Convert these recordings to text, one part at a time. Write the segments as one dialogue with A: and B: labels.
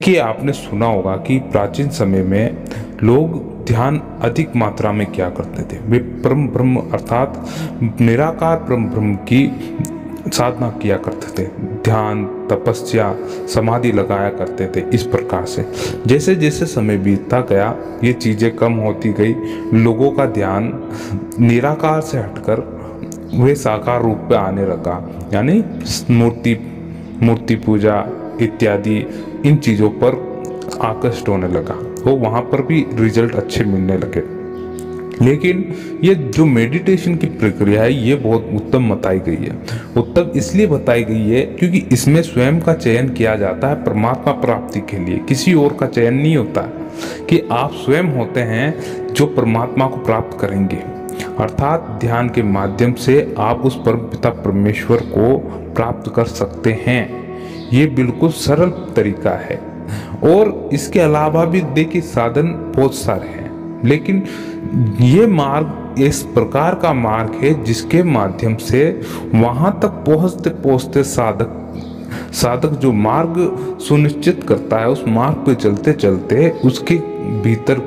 A: कि आपने सुना होगा कि प्राचीन समय में लोग ध्यान अधिक मात्रा में किया करते थे। वे परम ब्रह्म अर्थात निराकार परम ब्रह्म की साधना किया करते थे, ध्यान, तपस्या, समाधि लगाया करते थे। इस प्रकार से जैसे जैसे समय बीतता गया ये चीज़ें कम होती गई, लोगों का ध्यान निराकार से हटकर वे साकार रूप पे आने लगा, यानी मूर्ति पूजा इत्यादि इन चीज़ों पर आकृष्ट होने लगा। तो वहाँ पर भी रिजल्ट अच्छे मिलने लगे। लेकिन ये जो मेडिटेशन की प्रक्रिया है ये बहुत उत्तम बताई गई है। उत्तम इसलिए बताई गई है क्योंकि इसमें स्वयं का चयन किया जाता है परमात्मा प्राप्ति के लिए, किसी और का चयन नहीं होता कि आप स्वयं होते हैं जो परमात्मा को प्राप्त करेंगे। अर्थात ध्यान के माध्यम से आप उस परमपिता परमेश्वर को प्राप्त कर सकते हैं। ये बिल्कुल सरल तरीका है। और इसके अलावा भी देखिए साधन बहुत सारे हैं, लेकिन ये मार्ग इस प्रकार का मार्ग है जिसके माध्यम से वहां तक पहुंचते पहुंचते साधक जो मार्ग सुनिश्चित करता है, उस मार्ग पे चलते चलते उसके भीतर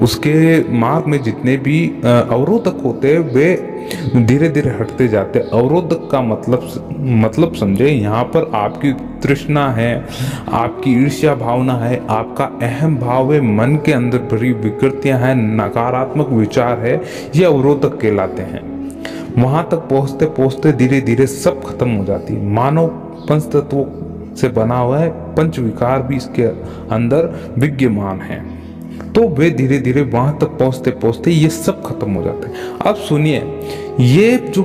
A: उसके मार्ग में जितने भी अवरोधक होते हैं वे धीरे धीरे हटते जाते। अवरोधक का मतलब समझे, यहाँ पर आपकी तृष्णा है, आपकी ईर्ष्या भावना है, आपका अहम भाव है, मन के अंदर भरी विकृतियां हैं, नकारात्मक विचार है, ये अवरोधक कहलाते हैं। वहां तक पहुंचते पहुंचते धीरे धीरे सब खत्म हो जाती है। मानव पंच तत्वों से बना हुआ है, पंच विकार भी इसके अंदर विद्यमान है। तो वे धीरे धीरे वहां तक पहुंचते पहुंचते ये सब खत्म हो जाते हैं। अब सुनिए, ये जो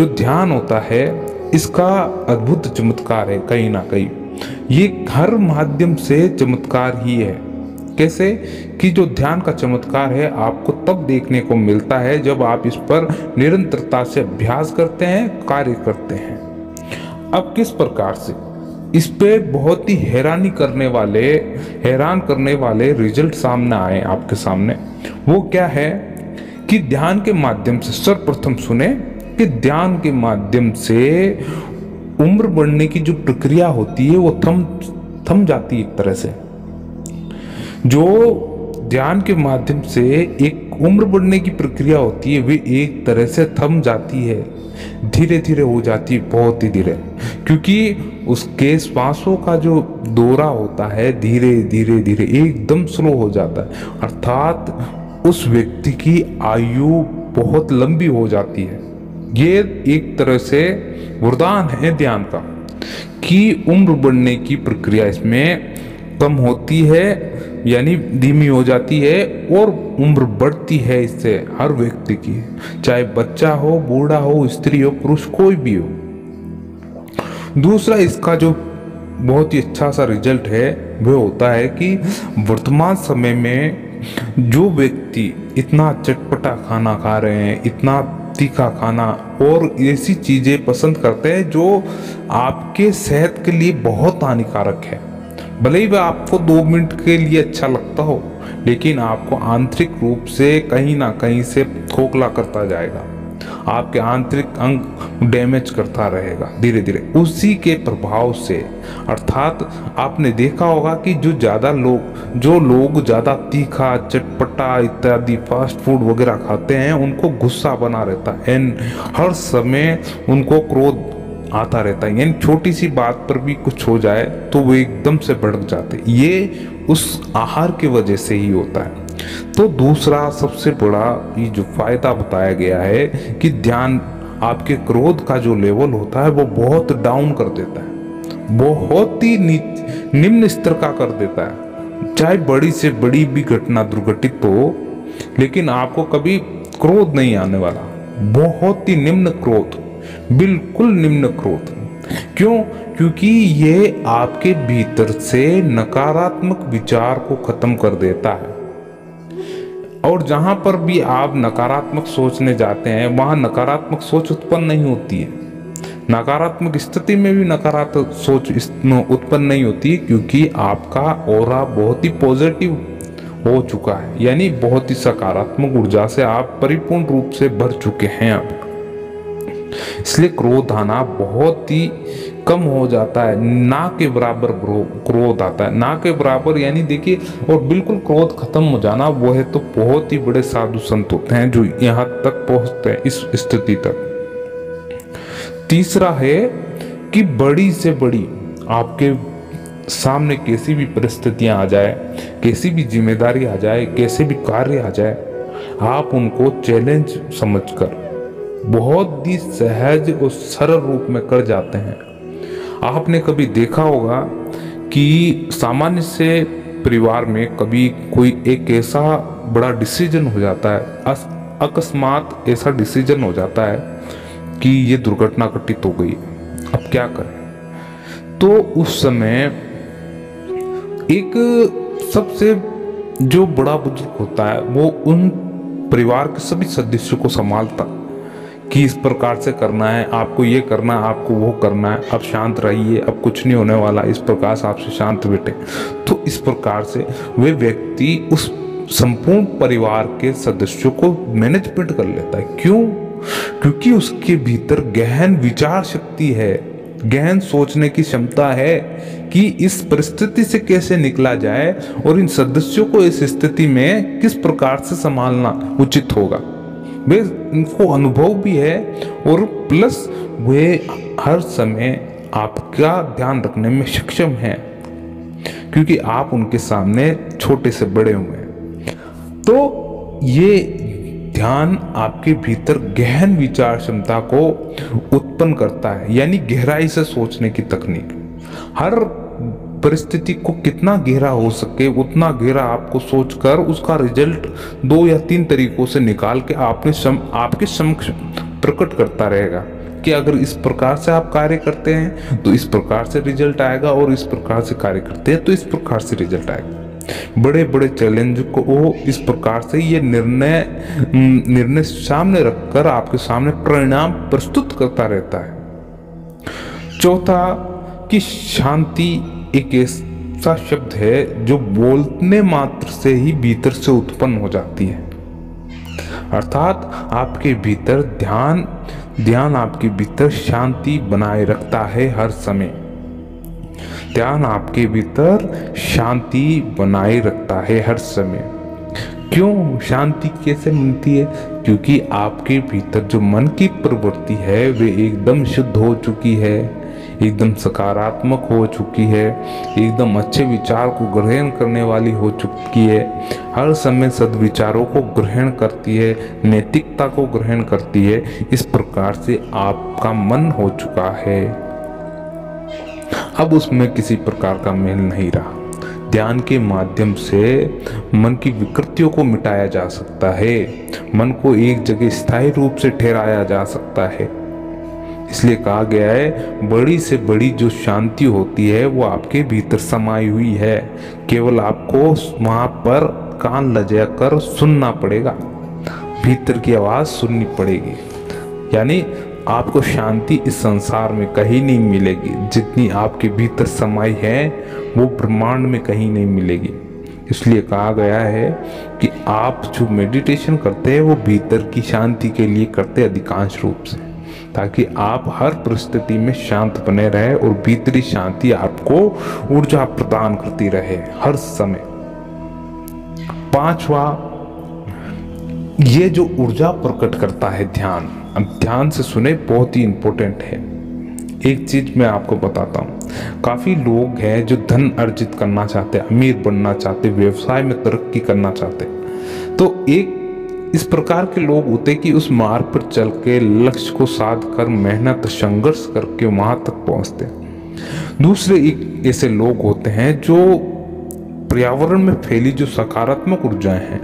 A: ध्यान होता है इसका अद्भुत चमत्कार है। कहीं ना कहीं ये हर माध्यम से चमत्कार ही है। कैसे कि जो ध्यान का चमत्कार है आपको तब देखने को मिलता है जब आप इस पर निरंतरता से अभ्यास करते हैं, कार्य करते हैं। अब किस प्रकार से इस पे बहुत ही हैरान करने वाले रिजल्ट सामने आए आपके सामने। वो क्या है कि ध्यान के माध्यम से, सर्वप्रथम सुने कि ध्यान के माध्यम से उम्र बढ़ने की जो प्रक्रिया होती है वो थम जाती है। एक तरह से जो ध्यान के माध्यम से एक उम्र बढ़ने की प्रक्रिया होती है वे एक तरह से थम जाती है, धीरे धीरे हो जाती है, बहुत ही धीरे, क्योंकि उसके श्वासों का जो दौरा होता है धीरे धीरे धीरे एकदम स्लो हो जाता है। अर्थात उस व्यक्ति की आयु बहुत लंबी हो जाती है। ये एक तरह से वरदान है ध्यान का कि उम्र बढ़ने की प्रक्रिया इसमें कम होती है, यानी धीमी हो जाती है, और उम्र बढ़ती है इससे हर व्यक्ति की, चाहे बच्चा हो, बूढ़ा हो, स्त्री हो, पुरुष, कोई भी हो। दूसरा इसका जो बहुत ही अच्छा सा रिजल्ट है वह होता है कि वर्तमान समय में जो व्यक्ति इतना चटपटा खाना खा रहे हैं, इतना तीखा खाना और ऐसी चीजें पसंद करते हैं जो आपके सेहत के लिए बहुत हानिकारक है, भले ही वह आपको 2 मिनट के लिए अच्छा लगता हो, लेकिन आपको आंतरिक रूप से कहीं ना कहीं से खोखला करता जाएगा, आपके आंतरिक अंग डैमेज करता रहेगा धीरे धीरे उसी के प्रभाव से। अर्थात आपने देखा होगा कि जो लोग ज़्यादा तीखा, चटपटा इत्यादि फास्ट फूड वगैरह खाते हैं उनको गुस्सा बना रहता है, हर समय उनको क्रोध आता रहता है, यानी छोटी सी बात पर भी कुछ हो जाए तो वो एकदम से भड़क जाते हैं। ये उस आहार की वजह से ही होता है। तो दूसरा सबसे बड़ा ये जो फायदा बताया गया है कि ध्यान आपके क्रोध का जो लेवल होता है वो बहुत डाउन कर देता है, बहुत ही निम्न स्तर का कर देता है। चाहे बड़ी से बड़ी भी घटना दुर्घटित हो, लेकिन आपको कभी क्रोध नहीं आने वाला, बहुत ही निम्न क्रोध, बिल्कुल निम्न क्रोध। क्यों? क्योंकि ये आपके भीतर से नकारात्मक विचार को खत्म कर देता है। और जहां पर भी आप नकारात्मक सोचने जाते हैं वहां नकारात्मक सोच उत्पन्न नहीं होती है। नकारात्मक स्थिति में भी नकारात्मक सोच उत्पन्न नहीं होती, क्योंकि आपका ऑरा बहुत ही पॉजिटिव हो चुका है, यानी बहुत ही सकारात्मक ऊर्जा से आप परिपूर्ण रूप से भर चुके हैं अब। इसलिए क्रोध आना बहुत ही कम हो जाता है, ना के बराबर क्रोध आता है, ना के बराबर यानी देखिए, और बिल्कुल क्रोध खत्म हो जाना, वो है तो बहुत ही बड़े साधु संत होते हैं जो यहाँ तक पहुंचते हैं, इस स्थिति तक। तीसरा है कि बड़ी से बड़ी आपके सामने कैसी भी परिस्थितियां आ जाए, कैसी भी जिम्मेदारी आ जाए, कैसे भी कार्य आ जाए, आप उनको चैलेंज समझकर बहुत ही सहज और सरल रूप में कर जाते हैं। आपने कभी देखा होगा कि सामान्य से परिवार में कभी कोई एक ऐसा बड़ा डिसीजन हो जाता है, अकस्मात ऐसा डिसीजन हो जाता है कि ये दुर्घटना घटित हो गई, अब क्या करें। तो उस समय एक सबसे जो बड़ा बुजुर्ग होता है वो उन परिवार के सभी सदस्यों को संभालता कि इस प्रकार से करना है, आपको ये करना है, आपको वो करना है, अब शांत रहिए, अब कुछ नहीं होने वाला, इस प्रकार से आपसे शांत बैठे। तो इस प्रकार से वे व्यक्ति उस संपूर्ण परिवार के सदस्यों को मैनेजमेंट कर लेता है। क्यों? क्योंकि उसके भीतर गहन विचार शक्ति है, गहन सोचने की क्षमता है कि इस परिस्थिति से कैसे निकला जाए और इन सदस्यों को इस स्थिति में किस प्रकार से संभालना उचित होगा। वे इनको अनुभव भी है और प्लस वे हर समय आपका ध्यान रखने में सक्षम हैं क्योंकि आप उनके सामने छोटे से बड़े हुए हैं। तो ये ध्यान आपके भीतर गहन विचार क्षमता को उत्पन्न करता है, यानी गहराई से सोचने की तकनीक। हर परिस्थिति को कितना गहरा हो सके उतना गहरा आपको सोचकर उसका रिजल्ट 2 या 3 तरीकों से निकाल के आपके समक्ष प्रकट करता रहेगा कि अगर इस प्रकार से आप कार्य करते हैं तो इस प्रकार से रिजल्ट आएगा, और इस प्रकार से कार्य करते हैं तो इस प्रकार से रिजल्ट आएगा। बड़े बड़े चैलेंज को वो इस प्रकार से ये निर्णय सामने रखकर आपके सामने परिणाम प्रस्तुत करता रहता है। चौथा कि शांति एक ऐसा शब्द है जो बोलने मात्र से ही भीतर से उत्पन्न हो जाती है, अर्थात आपके भीतर ध्यान आपके भीतर शांति बनाए रखता है हर समय। ध्यान आपके भीतर शांति बनाए रखता है हर समय। क्यों शांति कैसे मिलती है? क्योंकि आपके भीतर जो मन की प्रवृत्ति है वे एकदम शुद्ध हो चुकी है, एकदम सकारात्मक हो चुकी है, एकदम अच्छे विचार को ग्रहण करने वाली हो चुकी है, हर समय सद्विचारों को ग्रहण करती है, नैतिकता को ग्रहण करती है। इस प्रकार से आपका मन हो चुका है, अब उसमें किसी प्रकार का मेल नहीं रहा। ध्यान के माध्यम से मन की विकृतियों को मिटाया जा सकता है, मन को एक जगह स्थायी रूप से ठहराया जा सकता है। इसलिए कहा गया है बड़ी से बड़ी जो शांति होती है वो आपके भीतर समाई हुई है, केवल आपको वहां पर कान लजा कर सुनना पड़ेगा, भीतर की आवाज सुननी पड़ेगी। यानी आपको शांति इस संसार में कहीं नहीं मिलेगी, जितनी आपके भीतर समाई है वो ब्रह्मांड में कहीं नहीं मिलेगी। इसलिए कहा गया है कि आप जो मेडिटेशन करते हैं वो भीतर की शांति के लिए करते अधिकांश रूप से, ताकि आप हर परिस्थिति में शांत बने रहे और भीतरी शांति आपको ऊर्जा प्रदान करती रहे हर समय। 5वां, ये जो ऊर्जा प्रकट करता है ध्यान, अब ध्यान से सुने, बहुत ही इंपॉर्टेंट है। एक चीज मैं आपको बताता हूँ, काफी लोग हैं जो धन अर्जित करना चाहते, अमीर बनना चाहते, व्यवसाय में तरक्की करना चाहते, तो एक इस प्रकार के लोग होते कि उस मार्ग पर चल के लक्ष्य को साध कर मेहनत संघर्ष करके वहां तक पहुंचते। दूसरे एक ऐसे लोग होते हैं जो पर्यावरण में फैली जो सकारात्मक ऊर्जाएं हैं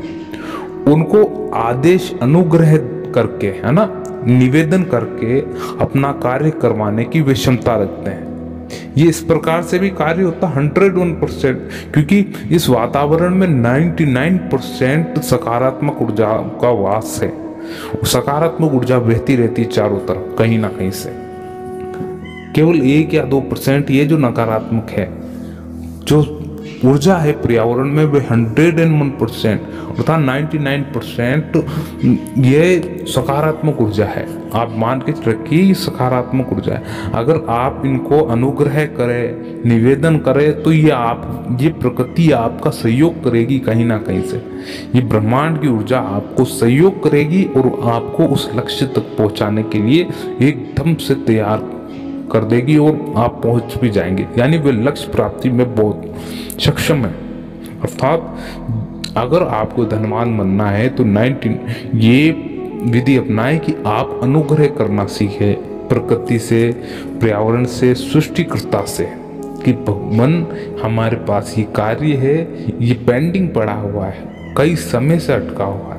A: उनको आदेश अनुग्रह करके, है ना, निवेदन करके अपना कार्य करवाने की वे क्षमता रखते हैं। ये इस प्रकार से भी कार्य होता 101%, क्योंकि इस वातावरण में 99% सकारात्मक ऊर्जा का वास है। सकारात्मक ऊर्जा बहती रहती चारों तरफ कहीं ना कहीं से। केवल 1 या 2% ये जो नकारात्मक है, जो ऊर्जा है पर्यावरण में वे 101% अर्थात 99% ये सकारात्मक ऊर्जा है। आप मान के रखिए ये सकारात्मक ऊर्जा है। अगर आप इनको अनुग्रह करें, निवेदन करें, तो ये प्रकृति आपका सहयोग करेगी कहीं ना कहीं से। ये ब्रह्मांड की ऊर्जा आपको सहयोग करेगी और आपको उस लक्ष्य तक पहुंचाने के लिए एकदम से तैयार कर देगी और आप पहुंच भी जाएंगे। यानी वे लक्ष्य प्राप्ति में बहुत सक्षम है। अर्थात अगर आपको धनवान बनना है तो ये विधि अपनाएं कि आप अनुग्रह करना सीखें प्रकृति से, पर्यावरण से, सृष्टिकर्ता से, कि भगवान हमारे पास ये कार्य है, ये पेंडिंग पड़ा हुआ है, कई समय से अटका हुआ है,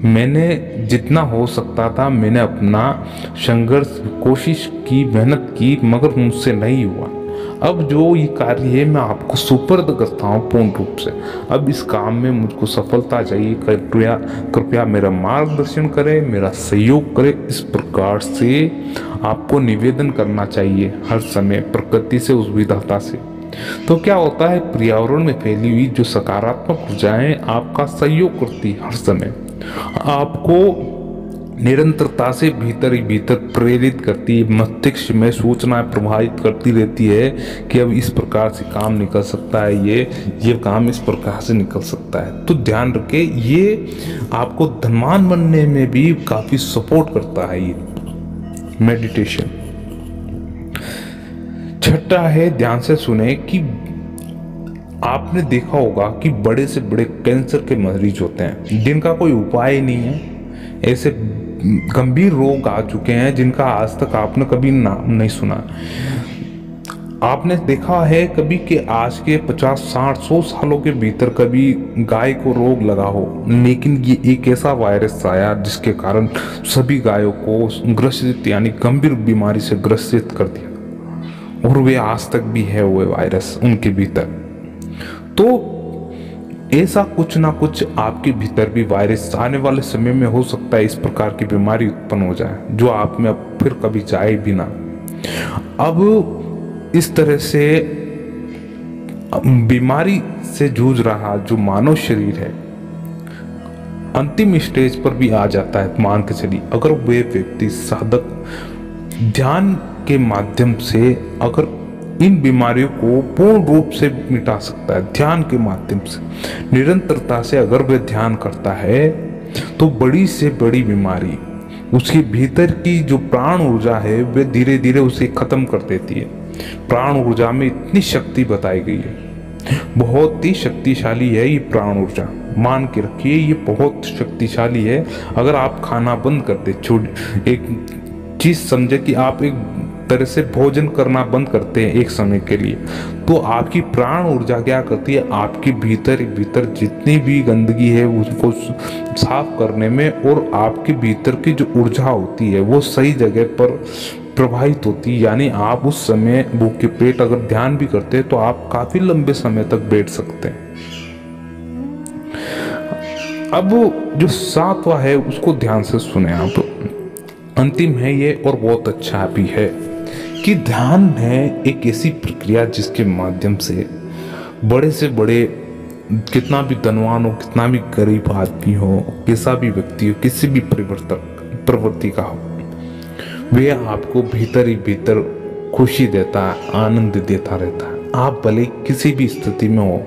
A: मैंने जितना हो सकता था मैंने अपना संघर्ष, कोशिश की, मेहनत की, मगर मुझसे नहीं हुआ। अब जो ये कार्य है मैं आपको सुपर्द करता हूँ पूर्ण रूप से। अब इस काम में मुझको सफलता चाहिए, कृपया मेरा मार्गदर्शन करें, मेरा सहयोग करें। इस प्रकार से आपको निवेदन करना चाहिए हर समय प्रकृति से, उस विधाता से। तो क्या होता है, पर्यावरण में फैली हुई जो सकारात्मक ऊर्जाएं आपका सहयोग करती है, हर समय आपको निरंतरता से भीतर ही भीतर प्रेरित करती है, मस्तिष्क में सूचना प्रभावित करती रहती है कि अब इस प्रकार से काम निकल सकता है, ये काम इस प्रकार से निकल सकता है। तो ध्यान रखें, ये आपको धनवान बनने में भी काफी सपोर्ट करता है ये मेडिटेशन। छठा है, ध्यान से सुने कि आपने देखा होगा कि बड़े से बड़े कैंसर के मरीज होते हैं जिनका कोई उपाय ही नहीं है। ऐसे गंभीर रोग आ चुके हैं जिनका आज तक आपने कभी नाम नहीं सुना। आपने देखा है कभी कि आज के 50, 60, 100 सालों के भीतर कभी गाय को रोग लगा हो, लेकिन ये एक ऐसा वायरस आया जिसके कारण सभी गायों को ग्रसित, यानी गंभीर बीमारी से ग्रसित कर दिया, और वे आज तक भी है वो वायरस उनके भीतर। तो ऐसा कुछ ना कुछ आपके भीतर भी वायरस आने वाले समय में हो सकता है, इस प्रकार की बीमारी उत्पन्न हो जाए जो आप में अब फिर कभी जाए भी ना। अब इस तरह से बीमारी से जूझ रहा जो मानव शरीर है अंतिम स्टेज पर भी आ जाता है। मान के चलिए अगर वे व्यक्ति साधक ध्यान के माध्यम से अगर इन बीमारियों को पूर्ण रूप से मिटा सकता है, ध्यान के माध्यम से, निरंतरता से अगर वह ध्यान करता है तो बड़ी से बड़ी बीमारी उसके भीतर की जो प्राण ऊर्जा है वह धीरे धीरे उसे खत्म कर देती है। प्राण ऊर्जा में इतनी शक्ति बताई गई है, बहुत ही शक्तिशाली है ये प्राण ऊर्जा। मान के रखिए ये बहुत शक्तिशाली है। अगर आप खाना बंद कर दे, एक चीज समझे कि आप एक तरह से भोजन करना बंद करते हैं एक समय के लिए, तो आपकी प्राण ऊर्जा क्या करती है, आपके भीतर जितनी भी गंदगी है उसको साफ करने में, और आपके भीतर की जो ऊर्जा होती है वो सही जगह पर प्रभावित होती है। यानी आप उस समय भूखे पेट अगर ध्यान भी करते हैं तो आप काफी लंबे समय तक बैठ सकते हैं। अब जो सातवां है उसको ध्यान से सुने आप, अंतिम है ये और बहुत अच्छा भी है कि ध्यान है एक ऐसी प्रक्रिया जिसके माध्यम से बड़े से बड़े, कितना भी धनवान हो, कितना भी गरीब आदमी हो, कैसा भी व्यक्ति हो, किसी भी प्रवृत्ति का हो, वे आपको भीतर ही भीतर खुशी देता है, आनंद देता रहता है। आप भले किसी भी स्थिति में हो,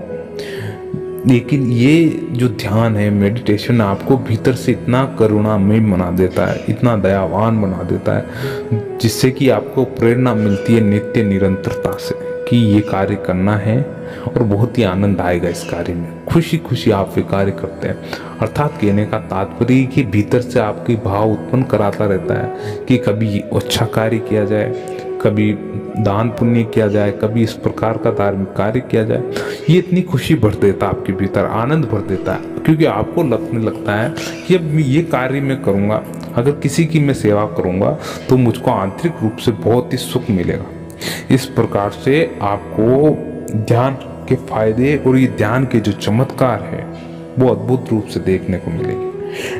A: लेकिन ये जो ध्यान है, मेडिटेशन, आपको भीतर से इतना करुणामय बना देता है, इतना दयावान बना देता है, जिससे कि आपको प्रेरणा मिलती है नित्य निरंतरता से कि ये कार्य करना है और बहुत ही आनंद आएगा इस कार्य में। खुशी खुशी आप ये कार्य करते हैं। अर्थात कहने का तात्पर्य कि भीतर से आपके भाव उत्पन्न कराता रहता है कि कभी अच्छा कार्य किया जाए, कभी दान पुण्य किया जाए, कभी इस प्रकार का धार्मिक कार्य किया जाए। ये इतनी खुशी भर देता है आपके भीतर, आनंद भर देता है, क्योंकि आपको लगने लगता है कि अब ये कार्य मैं करूँगा, अगर किसी की मैं सेवा करूँगा तो मुझको आंतरिक रूप से बहुत ही सुख मिलेगा। इस प्रकार से आपको ध्यान के फायदे और ये ध्यान के जो चमत्कार है वो अद्भुत रूप से देखने को मिलेगी।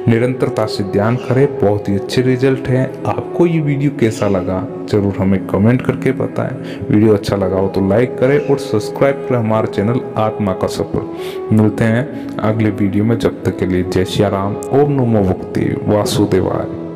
A: निरंतरता से ध्यान करें, बहुत ही अच्छे रिजल्ट हैं। आपको ये वीडियो कैसा लगा जरूर हमें कमेंट करके बताएं। वीडियो अच्छा लगा हो तो लाइक करें और सब्सक्राइब करें हमारा चैनल आत्मा का सफर। मिलते हैं अगले वीडियो में, जब तक के लिए जय श्री राम। ओम नमो भगवते वासुदेवाय।